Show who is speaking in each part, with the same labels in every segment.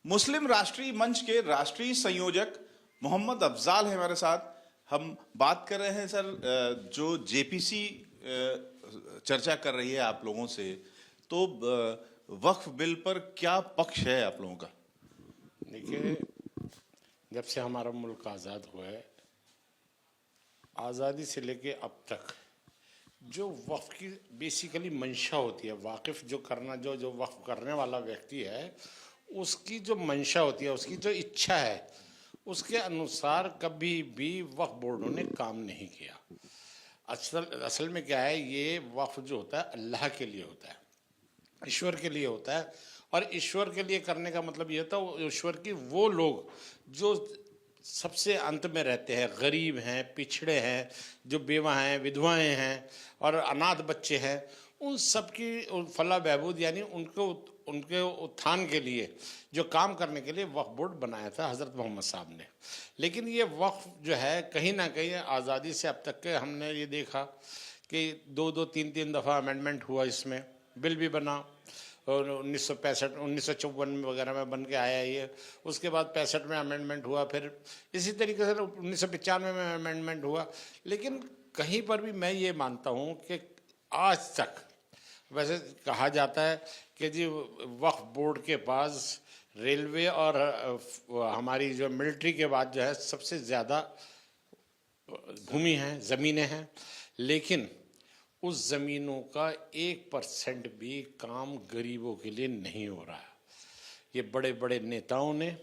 Speaker 1: मुस्लिम राष्ट्रीय मंच के राष्ट्रीय संयोजक मोहम्मद अफजाल है हमारे साथ। हम बात कर रहे हैं सर, जो जेपीसी चर्चा कर रही है आप लोगों से, तो वक्फ बिल पर क्या पक्ष है आप लोगों का?
Speaker 2: देखिए, जब से हमारा मुल्क आज़ाद हुआ है, आज़ादी से लेके अब तक जो वक्फ की बेसिकली मंशा होती है, वाकिफ जो करना, जो वक्फ करने वाला व्यक्ति है, उसकी जो मंशा होती है, उसकी जो इच्छा है, उसके अनुसार कभी भी वक्फ बोर्डों ने काम नहीं किया। असल में क्या है, ये वक्फ जो होता है अल्लाह के लिए होता है, ईश्वर के लिए होता है। और ईश्वर के लिए करने का मतलब ये होता है, ईश्वर की वो लोग जो सबसे अंत में रहते हैं, गरीब हैं, पिछड़े हैं, जो बेवा हैं, विधवाएं हैं और अनाथ बच्चे हैं, उन सब की फलाह बहबूद यानी उनके उत्थान के लिए जो काम करने के लिए वक्फ बोर्ड बनाया था हज़रत मोहम्मद साहब ने। लेकिन ये वक्फ जो है कहीं ना कहीं आज़ादी से अब तक के हमने ये देखा कि दो तीन दफ़ा अमेंडमेंट हुआ, इसमें बिल भी बना और 1965 1954 में वगैरह में बन के आया ये। उसके बाद 65 में अमेंडमेंट हुआ, फिर इसी तरीके से 1995 में अमेंडमेंट हुआ। लेकिन कहीं पर भी मैं ये मानता हूँ कि आज तक, वैसे कहा जाता है कि जी वक्फ बोर्ड के पास रेलवे और हमारी जो मिलिट्री के बाद जो है सबसे ज़्यादा भूमि है, ज़मीनें हैं, लेकिन उस ज़मीनों का 1% भी काम गरीबों के लिए नहीं हो रहा है। ये बड़े बड़े नेताओं ने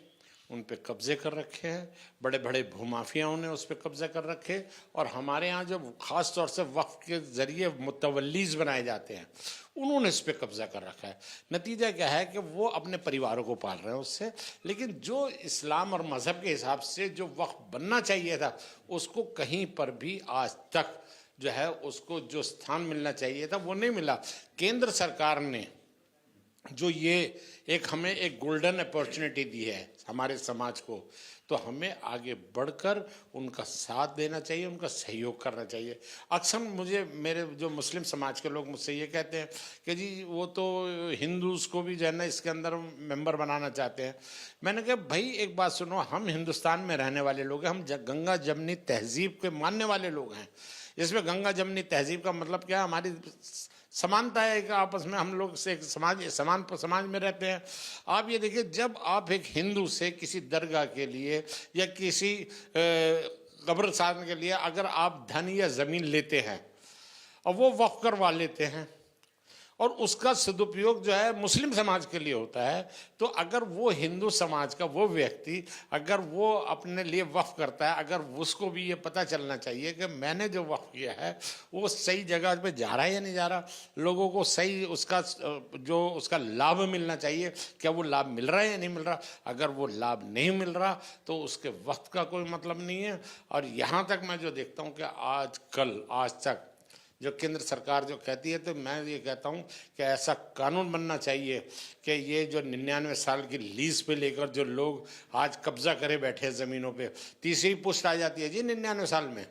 Speaker 2: उन पे कब्ज़े कर रखे हैं, बड़े बड़े भूमाफियाओं ने उस पे कब्ज़ा कर रखे, और हमारे यहाँ जो ख़ास तौर से वक्फ के ज़रिए मुतवल्लीज़ बनाए जाते हैं, उन्होंने इस पे कब्ज़ा कर रखा है। नतीजा क्या है कि वो अपने परिवारों को पाल रहे हैं उससे, लेकिन जो इस्लाम और मज़हब के हिसाब से जो वक्फ बनना चाहिए था, उसको कहीं पर भी आज तक जो है उसको जो स्थान मिलना चाहिए था वो नहीं मिला। केंद्र सरकार ने जो ये हमें एक गोल्डन अपॉर्चुनिटी दी है हमारे समाज को, तो हमें आगे बढ़कर उनका साथ देना चाहिए, उनका सहयोग करना चाहिए। अक्सर मेरे जो मुस्लिम समाज के लोग मुझसे ये कहते हैं कि जी वो तो हिंदूज़ को भी जो है ना इसके अंदर मेंबर बनाना चाहते हैं। मैंने कहा भाई एक बात सुनो, हम हिंदुस्तान में रहने वाले लोग हैं, हम गंगा जमनी तहजीब के मानने वाले लोग हैं। इसमें गंगा जमनी तहजीब का मतलब क्या है, हमारी समानता है कि आपस में हम लोग से एक समाज में रहते हैं। आप ये देखिए, जब आप एक हिंदू से किसी दरगाह के लिए या किसी कब्रिस्तान के लिए अगर आप धन या ज़मीन लेते हैं और वो वक्फ करवा लेते हैं और उसका सदुपयोग जो है मुस्लिम समाज के लिए होता है, तो अगर वो हिंदू समाज का वो व्यक्ति अगर वो अपने लिए वक्फ करता है, अगर उसको भी ये पता चलना चाहिए कि मैंने जो वक्फ किया है वो सही जगह पे जा रहा है या नहीं जा रहा, लोगों को सही उसका लाभ मिलना चाहिए, क्या वो लाभ मिल रहा है या नहीं मिल रहा। अगर वो लाभ नहीं मिल रहा तो उसके वक्त का कोई मतलब नहीं है। और यहाँ तक मैं जो देखता हूँ कि आज तक जो केंद्र सरकार जो कहती है, तो मैं ये कहता हूँ कि ऐसा कानून बनना चाहिए कि ये जो 99 साल की लीज पे लेकर जो लोग आज कब्जा करे बैठे हैं ज़मीनों पे, तीसरी पुश्त आ जाती है जी 99 साल में,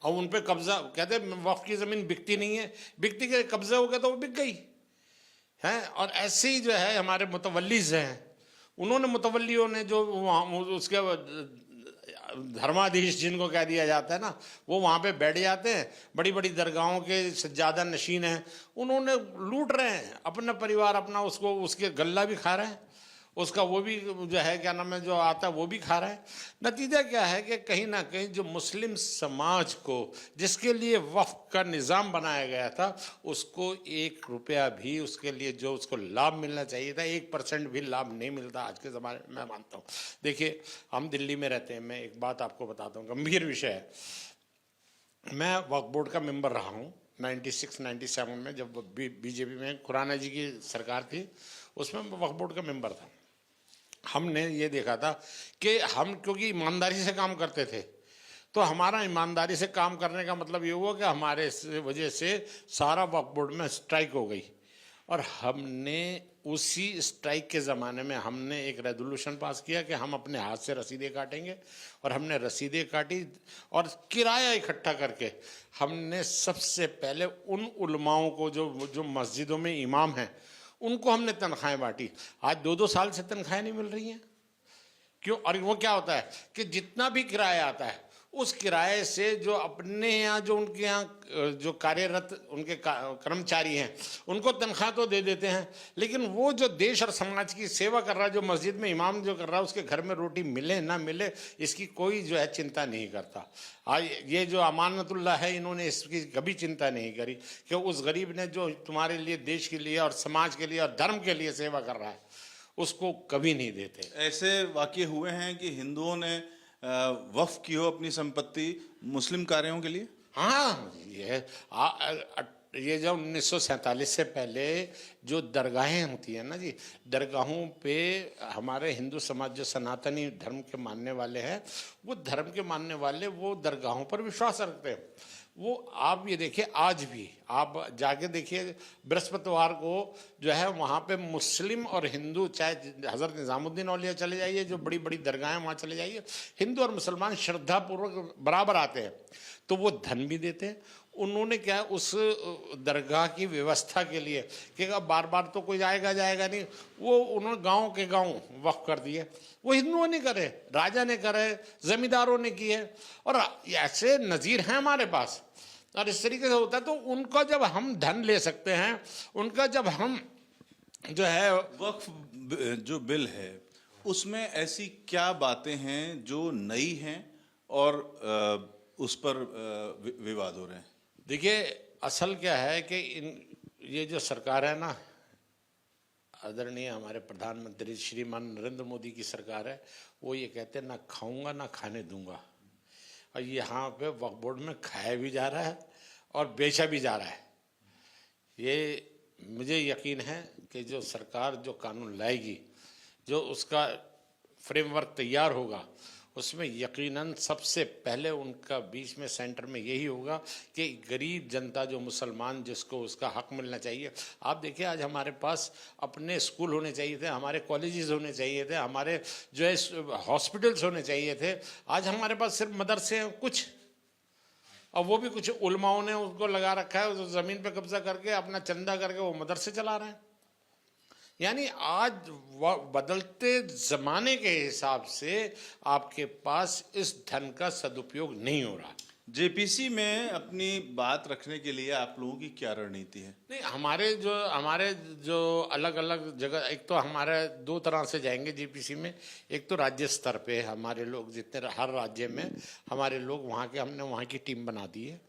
Speaker 2: और उन पे कब्जा कहते हैं वक्फ की ज़मीन बिकती नहीं है, बिकती के कब्जा हो गया तो वो बिक गई है। और ऐसे ही जो है हमारे मुतवल्लीज़ हैं, उन्होंने मुतवल्लियों ने जो वहाँ उसके धर्माधीश जिनको कह दिया जाता है ना, वो वहाँ पे बैठ जाते हैं, बड़ी बड़ी दरगाहों के ज़्यादा नशीन हैं, उन्होंने लूट रहे हैं अपना परिवार, अपना उसके गल्ला भी खा रहे हैं, उसका वो भी जो है क्या नाम है जो आता है वो भी खा रहा है। नतीजा क्या है कि कहीं ना कहीं जो मुस्लिम समाज को जिसके लिए वक्फ का निज़ाम बनाया गया था, उसको 1 रुपया भी उसके लिए जो उसको लाभ मिलना चाहिए था, 1% भी लाभ नहीं मिलता आज के ज़माने में, मैं मानता हूँ। देखिए, हम दिल्ली में रहते हैं, मैं एक बात आपको बताता हूँ, गंभीर विषय है। मैं वक्फ बोर्ड का मेंबर रहा हूँ 96-97 में, जब बीजेपी में खुराना जी की सरकार थी, उसमें मैं वक्फ बोर्ड का मेंबर था। हमने ये देखा था कि हम क्योंकि ईमानदारी से काम करते थे, तो हमारा ईमानदारी से काम करने का मतलब ये हुआ कि हमारे वजह से सारा वक्फ बोर्ड में स्ट्राइक हो गई, और हमने उसी स्ट्राइक के ज़माने में हमने एक रेजोल्यूशन पास किया कि हम अपने हाथ से रसीदें काटेंगे, और हमने रसीदें काटी और किराया इकट्ठा करके हमने सबसे पहले उन उलमाओं को जो मस्जिदों में इमाम हैं उनको हमने तनख्वाहें बांटी। आज 2-2 साल से तनख्वाहें नहीं मिल रही हैं। क्यों? और वो क्या होता है कि जितना भी किराया आता है उस किराए से जो अपने यहाँ जो उनके यहाँ जो कार्यरत उनके कर्मचारी हैं उनको तनख्वाह तो दे देते हैं, लेकिन वो जो देश और समाज की सेवा कर रहा है, जो मस्जिद में इमाम जो कर रहा है, उसके घर में रोटी मिले ना मिले इसकी कोई जो है चिंता नहीं करता। आज ये जो अमानतुल्लाह है, इन्होंने इसकी कभी चिंता नहीं करी कि उस गरीब ने जो तुम्हारे लिए, देश के लिए और समाज के लिए और धर्म के लिए सेवा कर रहा है उसको कभी नहीं देते।
Speaker 1: ऐसे वाकये हुए हैं कि हिंदुओं ने वक्फ की हो अपनी संपत्ति मुस्लिम कार्यों के लिए?
Speaker 2: हाँ, ये जो 1947 से पहले जो दरगाहें होती है ना जी, दरगाहों पे हमारे हिंदू समाज जो सनातनी धर्म के मानने वाले हैं, वो धर्म के मानने वाले वो दरगाहों पर विश्वास रखते हैं। वो आप ये देखिए, आज भी आप जाके देखिए, बृहस्पतिवार को जो है वहाँ पे मुस्लिम और हिंदू, चाहे हज़रत निज़ामुद्दीन औलिया चले जाइए, जो बड़ी बड़ी दरगाहें वहाँ चले जाइए, हिंदू और मुसलमान श्रद्धापूर्वक बराबर आते हैं। तो वो धन भी देते हैं। उन्होंने क्या है, उस दरगाह की व्यवस्था के लिए कि बार बार तो कोई जाएगा नहीं, वो उन्होंने गांव के गांव वक्फ कर दिए। वो हिंदुओं ने करे, राजा ने करे, जमींदारों ने किए, और ऐसे नज़ीर हैं हमारे पास। और इस तरीके से होता है। तो उनका जब हम धन ले सकते हैं, उनका जब हम जो है
Speaker 1: वक्फ जो बिल है उसमें ऐसी क्या बातें हैं जो नई हैं और उस पर विवाद हो रहे हैं?
Speaker 2: देखिए, असल क्या है कि ये जो सरकार है ना, आदरणीय हमारे प्रधानमंत्री श्रीमान नरेंद्र मोदी की सरकार है, वो ये कहते हैं ना खाऊंगा ना खाने दूंगा। और यहाँ पे वक्फ बोर्ड में खाया भी जा रहा है और बेचा भी जा रहा है। ये मुझे यकीन है कि जो सरकार जो कानून लाएगी, जो उसका फ्रेमवर्क तैयार होगा, उसमें यकीनन सबसे पहले उनका बीच में सेंटर में यही होगा कि गरीब जनता, जो मुसलमान, जिसको उसका हक मिलना चाहिए। आप देखिए, आज हमारे पास अपने स्कूल होने चाहिए थे, हमारे कॉलेजेस होने चाहिए थे, हमारे जो है हॉस्पिटल्स होने चाहिए थे। आज हमारे पास सिर्फ मदरसे हैं कुछ, और वो भी कुछ उलमाओं ने उसको लगा रखा है, उस ज़मीन पे कब्जा करके अपना चंदा करके वो मदरसे चला रहे हैं। यानी आज बदलते ज़माने के हिसाब से आपके पास इस धन का सदुपयोग नहीं हो रहा।
Speaker 1: जेपीसी में अपनी बात रखने के लिए आप लोगों की क्या रणनीति है?
Speaker 2: नहीं, हमारे जो अलग अलग जगह, एक तो हमारे 2 तरह से जाएंगे जेपीसी में। एक तो राज्य स्तर पे हमारे लोग, जितने हर राज्य में हमारे लोग वहाँ के, हमने वहाँ की टीम बना दी है,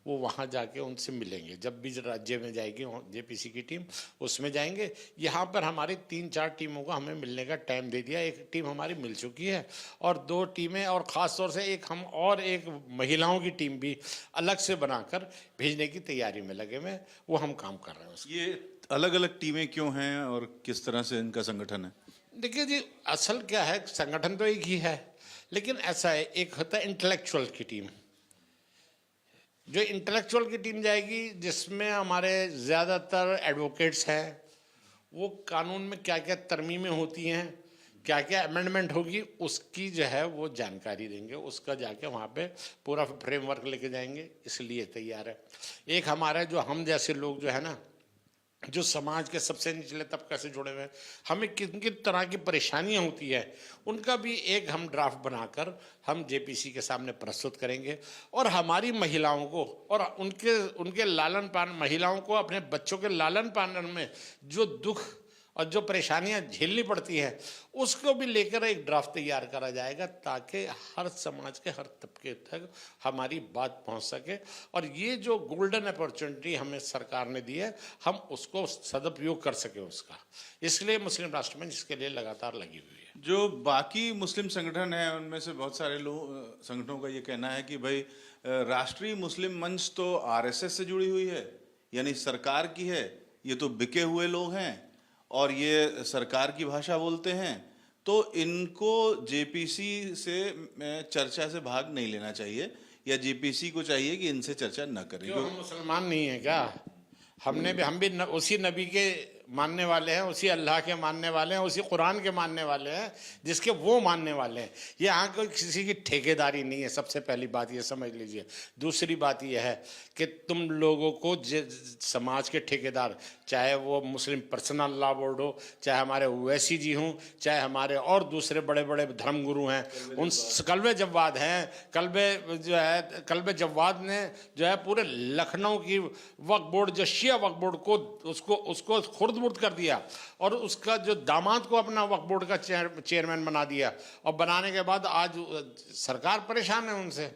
Speaker 2: वो वहाँ जाके उनसे मिलेंगे। जब भी राज्य में जाएगी जेपीसी की टीम, उसमें जाएंगे। यहाँ पर हमारी 3-4 टीमों को हमें मिलने का टाइम दे दिया। एक टीम हमारी मिल चुकी है और 2 टीमें, और ख़ास तौर से एक महिलाओं की टीम भी अलग से बनाकर भेजने की तैयारी में लगे हुए, वो हम काम कर रहे हैं।
Speaker 1: ये अलग अलग टीमें क्यों हैं और किस तरह से इनका संगठन है?
Speaker 2: देखिए जी, असल क्या है, संगठन तो एक ही है, लेकिन ऐसा है, एक होता है इंटेलेक्चुअल की टीम। जो इंटेलेक्चुअल की टीम जाएगी, जिसमें हमारे ज़्यादातर एडवोकेट्स हैं, वो कानून में क्या क्या तरमीमें होती हैं, क्या क्या अमेंडमेंट होगी, उसकी जो है वो जानकारी देंगे। उसका जाके वहाँ पे पूरा फ्रेमवर्क लेके जाएंगे, इसलिए तैयार है। एक हमारा जो हम जैसे लोग जो है ना, जो समाज के सबसे निचले तबके से जुड़े हुए हैं, हमें किन किन तरह की परेशानियां होती है, उनका भी एक हम ड्राफ्ट बनाकर हम जेपीसी के सामने प्रस्तुत करेंगे। और हमारी महिलाओं को और उनके लालन पालन, महिलाओं को अपने बच्चों के लालन पालन में जो दुख और जो परेशानियां झेलनी पड़ती हैं, उसको भी लेकर एक ड्राफ्ट तैयार करा जाएगा, ताकि हर समाज के हर तबके तक हमारी बात पहुंच सके। और ये जो गोल्डन अपॉर्चुनिटी हमें सरकार ने दी है, हम उसको सदुपयोग कर सके उसका। इसलिए मुस्लिम राष्ट्र मंच इसके लिए लगातार लगी हुई है।
Speaker 1: जो बाकी मुस्लिम संगठन हैं, उनमें से बहुत सारे लोग, संगठनों का ये कहना है कि भाई राष्ट्रीय मुस्लिम मंच तो आरएसएस से जुड़ी हुई है, यानी सरकार की है, ये तो बिके हुए लोग हैं और ये सरकार की भाषा बोलते हैं, तो इनको जेपीसी से चर्चा से भाग नहीं लेना चाहिए, या जेपीसी को चाहिए कि इनसे चर्चा न करें।
Speaker 2: क्यों, हम मुसलमान नहीं है क्या? हम भी उसी नबी के मानने वाले हैं, उसी अल्लाह के मानने वाले हैं, उसी कुरान के मानने वाले हैं जिसके वो मानने वाले हैं। ये यहाँ कोई किसी की ठेकेदारी नहीं है, सबसे पहली बात ये समझ लीजिए। दूसरी बात ये है कि तुम लोगों को समाज के ठेकेदार, चाहे वो मुस्लिम पर्सनल लॉ बोर्ड हो, चाहे हमारे ओवैसी जी हों, चाहे हमारे और दूसरे बड़े बड़े धर्मगुरु हैं, उन कल्बे जव्वाद हैं, कल्बे जव्वाद ने जो है पूरे लखनऊ की वक्फ बोर्ड, जो शिया वक्फ बोर्ड को उसको खुर्द-बुर्द कर दिया, और उसका जो दामाद को अपना वक्फ बोर्ड का चेयरमैन बना दिया, और बनाने के बाद आज सरकार परेशान है उनसे,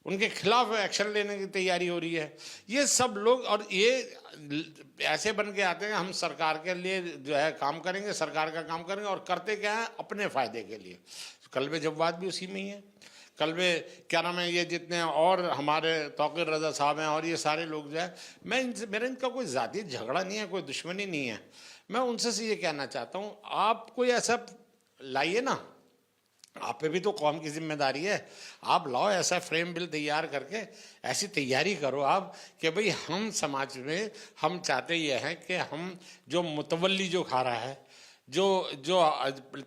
Speaker 2: उनके खिलाफ एक्शन लेने की तैयारी हो रही है। ये सब लोग, और ये ऐसे बन के आते हैं हम सरकार के लिए जो है काम करेंगे, सरकार का काम करेंगे, और करते क्या है अपने फायदे के लिए। कल्बे जव्वाद भी उसी में ही है, कल्बे क्या नाम है, ये जितने और हमारे तौकीर रजा साहब हैं, और ये सारे लोग जो है, मेरा इनका कोई ज़ाती झगड़ा नहीं है, कोई दुश्मनी नहीं है। मैं उनसे से ये कहना चाहता हूँ, आप कोई ऐसा लाइए ना, आप पे भी तो कौम की जिम्मेदारी है, आप लाओ ऐसा फ्रेम बिल तैयार करके, ऐसी तैयारी करो आप कि भाई हम समाज में हम चाहते ये हैं कि हम जो मुतवल्ली जो खा रहा है, जो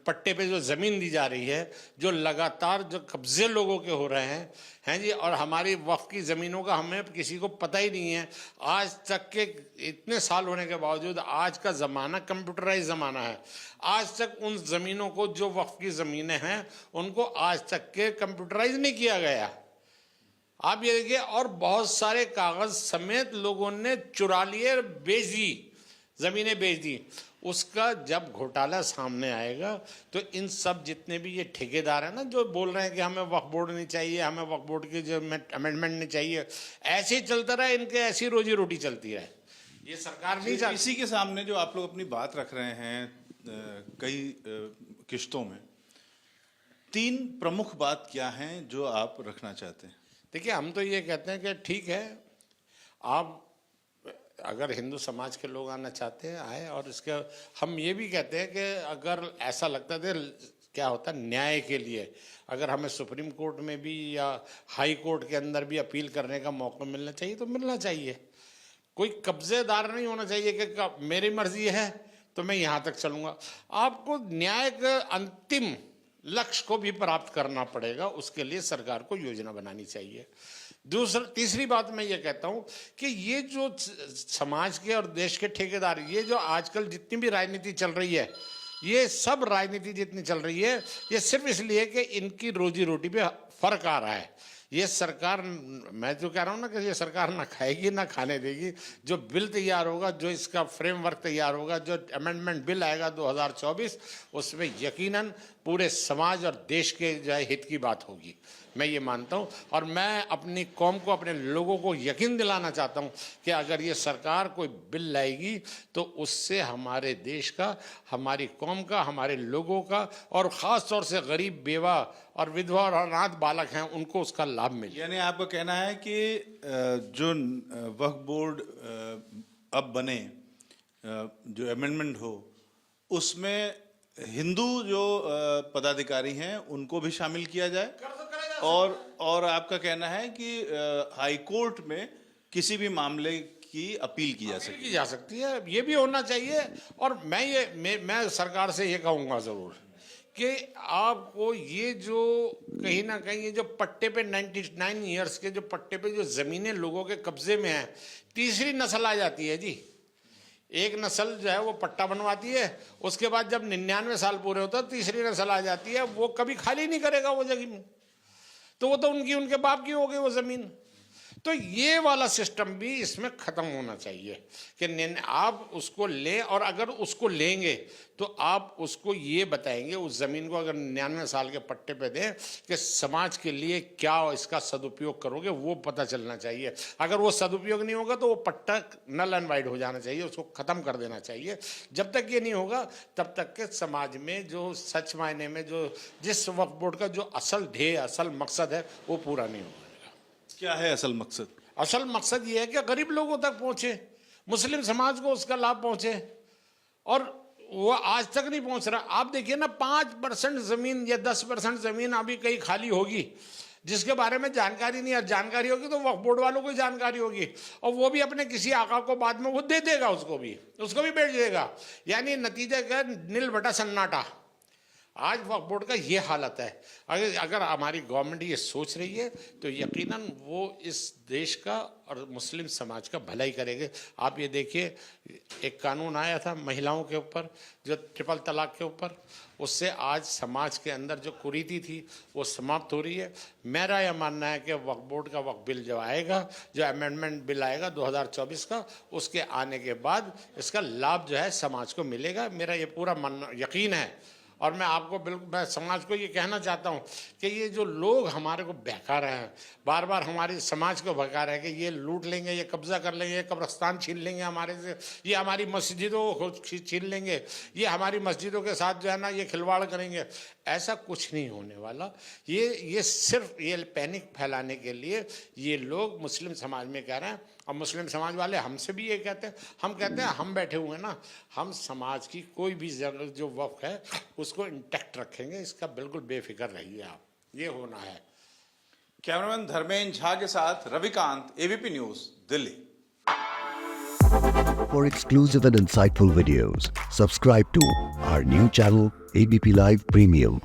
Speaker 2: पट्टे पे जो ज़मीन दी जा रही है, जो लगातार जो कब्जे लोगों के हो रहे हैं जी, और हमारी वक्फ की ज़मीनों का हमें किसी को पता ही नहीं है आज तक के, इतने साल होने के बावजूद। आज का ज़माना कंप्यूटराइज ज़माना है, आज तक उन ज़मीनों को, जो वक्फ की ज़मीनें हैं, उनको आज तक के कंप्यूटराइज नहीं किया गया। आप ये देखिए, और बहुत सारे कागज़ समेत लोगों ने चुरा लिए, बेच दी, ज़मीनें बेच दी। उसका जब घोटाला सामने आएगा तो इन सब जितने भी ये ठेकेदार हैं ना, जो बोल रहे हैं कि हमें वक्फ बोर्ड नहीं चाहिए, हमें वक्फ बोर्ड की जो अमेंडमेंट नहीं चाहिए, ऐसे ही चलता रहा, इनके ऐसी रोजी रोटी चलती रहे, ये सरकार नहीं चाहती।
Speaker 1: इसी के सामने जो आप लोग अपनी बात रख रहे हैं कई किश्तों में, 3 प्रमुख बात क्या हैं जो आप रखना चाहते हैं?
Speaker 2: देखिए, हम तो ये कहते हैं कि ठीक है, आप अगर हिंदू समाज के लोग आना चाहते हैं आए, और इसके हम ये भी कहते हैं कि अगर ऐसा लगता है क्या होता है न्याय के लिए, अगर हमें सुप्रीम कोर्ट में भी या हाई कोर्ट के अंदर भी अपील करने का मौका मिलना चाहिए तो मिलना चाहिए। कोई कब्जेदार नहीं होना चाहिए कि मेरी मर्जी है तो मैं यहाँ तक चलूँगा। आपको न्याय के अंतिम लक्ष्य को भी प्राप्त करना पड़ेगा, उसके लिए सरकार को योजना बनानी चाहिए। तीसरी बात मैं ये कहता हूँ कि ये जो समाज के और देश के ठेकेदार, ये जो आजकल जितनी भी राजनीति चल रही है, ये सब राजनीति जितनी चल रही है, ये सिर्फ इसलिए कि इनकी रोजी रोटी पे फर्क आ रहा है। ये सरकार, मैं जो कह रहा हूँ ना कि ये सरकार ना खाएगी ना खाने देगी। जो बिल तैयार होगा, जो इसका फ्रेमवर्क तैयार होगा, जो अमेंडमेंट बिल आएगा 2024, उसमें यकीनन पूरे समाज और देश के जो है हित की बात होगी, मैं ये मानता हूँ। और मैं अपनी कौम को, अपने लोगों को यकीन दिलाना चाहता हूँ कि अगर ये सरकार कोई बिल लाएगी तो उससे हमारे देश का, हमारी कौम का, हमारे लोगों का, और ख़ास तौर से गरीब, बेवा और विधवा और अनाथ बालक हैं, उनको उसका लाभ मिले।
Speaker 1: यानी आपका कहना है कि जो वक्फ बोर्ड अब बने, जो अमेंडमेंट हो, उसमें हिंदू जो पदाधिकारी हैं उनको भी शामिल किया जाए, और आपका कहना है कि हाई कोर्ट में किसी भी मामले की अपील की जा
Speaker 2: सकती है, ये भी होना चाहिए। और मैं सरकार से ये कहूँगा ज़रूर कि आपको ये जो कहीं ना कहीं ये जो पट्टे पे 99 ईयर्स के जो पट्टे पे जो ज़मीनें लोगों के कब्जे में हैं, तीसरी नस्ल आ जाती है जी। एक नस्ल जो है वो पट्टा बनवाती है, उसके बाद जब 99 साल पूरे होते हैं तीसरी नस्ल आ जाती है, वो कभी खाली नहीं करेगा वो जमीन, तो वो तो उनके बाप की हो गई वो ज़मीन। तो ये वाला सिस्टम भी इसमें ख़त्म होना चाहिए कि आप उसको लें, और अगर उसको लेंगे तो आप उसको ये बताएंगे, उस ज़मीन को अगर 99 साल के पट्टे पे दें, कि समाज के लिए क्या इसका सदुपयोग करोगे, वो पता चलना चाहिए। अगर वो सदुपयोग नहीं होगा तो वो पट्टा नल एंड वाइड हो जाना चाहिए, उसको ख़त्म कर देना चाहिए। जब तक ये नहीं होगा तब तक के समाज में जो सच मायने में जो जिस वक्फ बोर्ड का जो असल ध्येय, असल मकसद है, वो पूरा नहीं होगा।
Speaker 1: क्या है असल मकसद?
Speaker 2: असल मकसद ये है कि गरीब लोगों तक पहुंचे, मुस्लिम समाज को उसका लाभ पहुंचे, और वो आज तक नहीं पहुंच रहा। आप देखिए ना, 5% ज़मीन या 10% ज़मीन अभी कहीं खाली होगी, जिसके बारे में जानकारी नहीं है। जानकारी होगी तो वक्फ बोर्ड वालों को ही जानकारी होगी, और वो भी अपने किसी आका को बाद में वो दे देगा, उसको भी बेच देगा। यानी नतीजा क्या, नील बटा सन्नाटा। आज वक्फ बोर्ड का ये हालत है। अगर हमारी गवर्नमेंट ये सोच रही है तो यकीनन वो इस देश का और मुस्लिम समाज का भलाई करेंगे। आप ये देखिए, एक कानून आया था महिलाओं के ऊपर, जो ट्रिपल तलाक के ऊपर, उससे आज समाज के अंदर जो कुरीति थी वो समाप्त हो रही है। मेरा यह मानना है कि वक्फ बोर्ड का वक्फ बिल जो आएगा, जो अमेंडमेंट बिल आएगा 2024 का, उसके आने के बाद इसका लाभ जो है समाज को मिलेगा। मेरा ये पूरा यकीन है। और मैं आपको बिल्कुल, मैं समाज को ये कहना चाहता हूँ कि ये जो लोग हमारे को बहका रहे हैं, बार बार हमारे समाज को बहका रहे हैं कि ये लूट लेंगे, ये कब्जा कर लेंगे, ये कब्रस्तान छीन लेंगे हमारे से, ये हमारी मस्जिदों को छीन लेंगे, ये हमारी मस्जिदों के साथ जो है ना ये खिलवाड़ करेंगे, ऐसा कुछ नहीं होने वाला। ये सिर्फ ये पैनिक फैलाने के लिए ये लोग मुस्लिम समाज में कह रहे हैं। और मुस्लिम समाज वाले हमसे भी ये कहते हैं, हम कहते हैं हम बैठे हुए हैं ना, हम समाज की कोई भी जगह जो वक्फ है उसको इंटैक्ट रखेंगे। इसका बिल्कुल बेफिक्र रहिए आप, ये होना है।
Speaker 1: कैमरामैन धर्मेंद्र झा के साथ Ravikant, ABP news, Delhi.
Speaker 3: For exclusive and insightful videos, subscribe to our new channel ABP Live Premium.